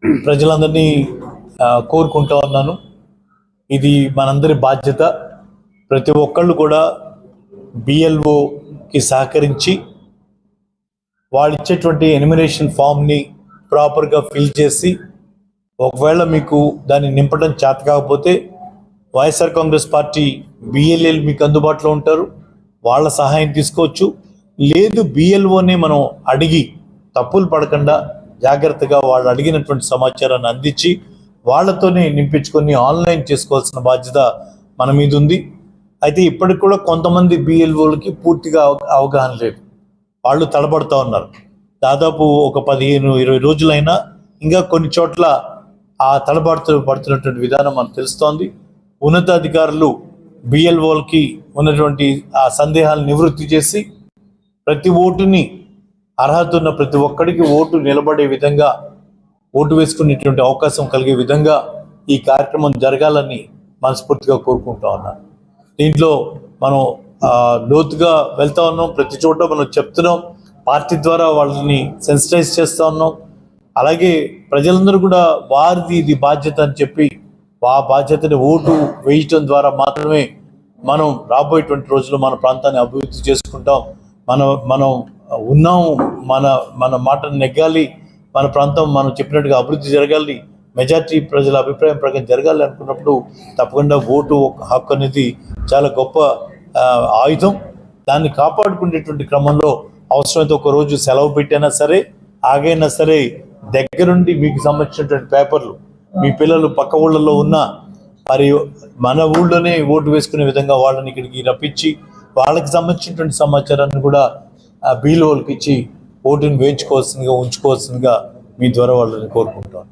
ప్రజలందరినీ కోరుకుంటా ఉన్నాను. ఇది మనందరి బాధ్యత. ప్రతి ఒక్కళ్ళు కూడా బిఎల్ఓకి సహకరించి వాళ్ళు ఇచ్చేటువంటి ఎన్యుమరేషన్ ఫామ్ని ప్రాపర్గా ఫిల్ చేసి, ఒకవేళ మీకు దాన్ని నింపడం చేత కాకపోతే వైఎస్ఆర్ కాంగ్రెస్ పార్టీ బిఎల్ఏలు మీకు అందుబాటులో ఉంటారు, వాళ్ళ సహాయం తీసుకోవచ్చు. లేదు బిఎల్ఓనే మనం అడిగి తప్పులు పడకుండా జాగ్రత్తగా వాళ్ళు అడిగినటువంటి సమాచారాన్ని అందించి వాళ్ళతోనే నింపించుకొని ఆన్లైన్ చేసుకోవాల్సిన బాధ్యత మన మీద ఉంది. అయితే ఇప్పటికి కూడా కొంతమంది బిఎల్ఓలకి పూర్తిగా అవగాహన లేదు, వాళ్ళు తడబడుతూ ఉన్నారు. దాదాపు ఒక 15-20 రోజులైనా ఇంకా కొన్ని చోట్ల ఆ పడుతున్నటువంటి విధానం మనకు తెలుస్తోంది. ఉన్నతాధికారులు బిఎల్ఓలకి ఉన్నటువంటి ఆ సందేహాలను నివృత్తి చేసి ప్రతి ఓటుని అర్హత ఉన్న ప్రతి ఒక్కడికి ఓటు నిలబడే విధంగా, ఓటు వేసుకునేటువంటి అవకాశం కలిగే విధంగా ఈ కార్యక్రమం జరగాలని మనస్ఫూర్తిగా కోరుకుంటా ఉన్నాను. దీంట్లో మనం లోతుగా వెళ్తా ఉన్నాం, ప్రతి చోట మనం చెప్తున్నాం, పార్టీ ద్వారా వాళ్ళని సెన్సిటైజ్ చేస్తూ ఉన్నాం. అలాగే ప్రజలందరూ కూడా వారిది ఇది బాధ్యత అని చెప్పి ఆ బాధ్యతని ఓటు వేయటం ద్వారా మాత్రమే మనం రాబోయేటువంటి రోజుల్లో మన ప్రాంతాన్ని అభివృద్ధి చేసుకుంటాం. మనం ఉన్నాము, మన మాటను నెగ్గాలి, మన ప్రాంతం మనం చెప్పినట్టుగా అభివృద్ధి జరగాలి, మెజార్టీ ప్రజల అభిప్రాయం ప్రకారం జరగాలి అనుకున్నప్పుడు తప్పకుండా ఓటు హక్కు అనేది చాలా గొప్ప ఆయుధం. దాన్ని కాపాడుకునేటువంటి క్రమంలో అవసరమైతే ఒక రోజు సెలవు పెట్టైనా సరే, ఆగైనా సరే, దగ్గరుండి మీకు సంబంధించినటువంటి పేపర్లు మీ పిల్లలు పక్క ఊళ్ళలో ఉన్నా మరి మన ఊళ్ళోనే ఓటు వేసుకునే విధంగా వాళ్ళని ఇక్కడికి రప్పించి వాళ్ళకి సంబంధించినటువంటి సమాచారాన్ని కూడా బిఎల్ఓలకి ఇచ్చి ఓటుని ఉంచుకోవాల్సిందిగా మీ ద్వారా వాళ్ళని కోరుకుంటాను.